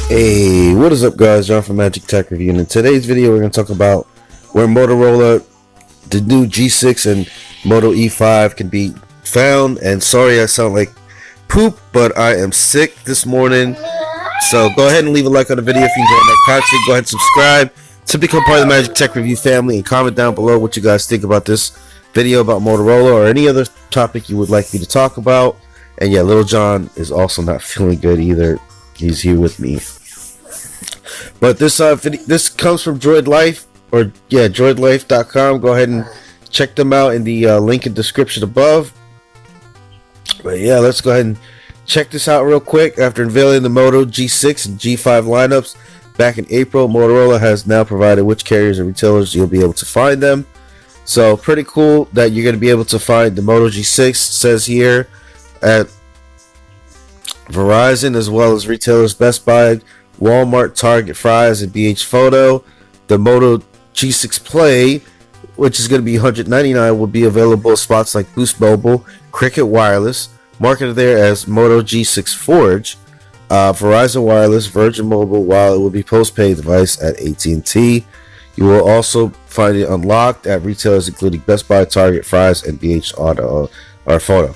Hey, what is up guys? John from Magic Tech Review, and in today's video we're going to talk about where Motorola, the new G6 and Moto E5 can be found. And sorry I sound like poop, but I am sick this morning. So go ahead and leave a like on the video if you enjoy my content. Go ahead and subscribe to become part of the Magic Tech Review family, and comment down below what you guys think about this video about Motorola or any other topic you would like me to talk about. And yeah, Little John is also not feeling good either. He's here with me. But this this comes from Droid Life, or yeah, droidlife.com. Go ahead and check them out in the link in the description above. But yeah, let's go ahead and check this out real quick. After unveiling the Moto G6 and G5 lineups back in April, Motorola has now provided which carriers and retailers you'll be able to find them. So pretty cool that you're going to be able to find the Moto G6, it says here, at Verizon, as well as retailers Best Buy, Walmart, Target, Fry's, and BH Photo. The Moto G6 Play, which is going to be $199, will be available at spots like Boost Mobile, Cricket Wireless, marketed there as Moto G6 Forge, Verizon Wireless, Virgin Mobile, while it will be postpaid device at AT&T. You will also find it unlocked at retailers including Best Buy, Target, Fry's, and BH Auto or Photo.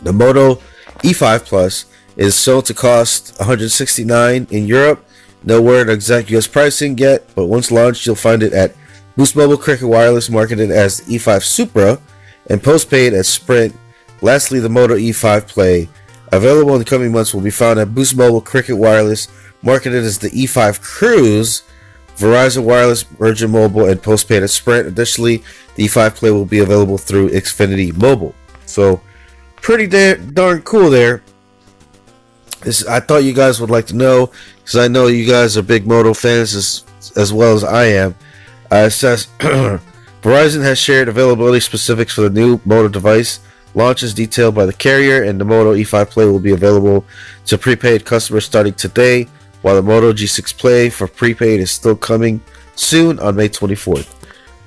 The Moto E5 Plus is sold to cost $169 in Europe. No word on exact US pricing yet, but once launched you'll find it at Boost Mobile, Cricket Wireless, marketed as the E5 Supra, and postpaid at Sprint. Lastly, the Moto E5 Play, available in the coming months, will be found at Boost Mobile, Cricket Wireless, marketed as the E5 Cruise, Verizon Wireless, Virgin Mobile, and postpaid at Sprint. Additionally, the E5 Play will be available through Xfinity Mobile. So pretty darn cool there. I thought you guys would like to know, because I know you guys are big Moto fans as well as I am. It says Verizon has shared availability specifics for the new Moto device. Launch is detailed by the carrier, and the Moto E5 Play will be available to prepaid customers starting today, while the Moto G6 Play for prepaid is still coming soon on May 24th.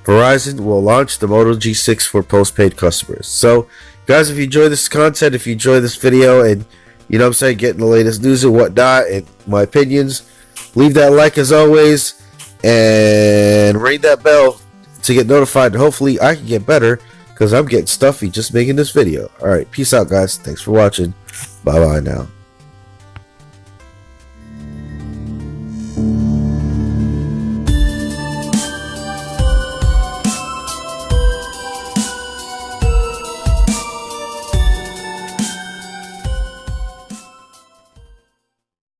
Verizon will launch the Moto G6 for postpaid customers. So guys, if you enjoy this content, if you enjoy this video, and you know what I'm saying, getting the latest news and whatnot and my opinions, leave that like as always, and ring that bell to get notified. And hopefully I can get better, because I'm getting stuffy just making this video. Alright, peace out guys. Thanks for watching. Bye bye now.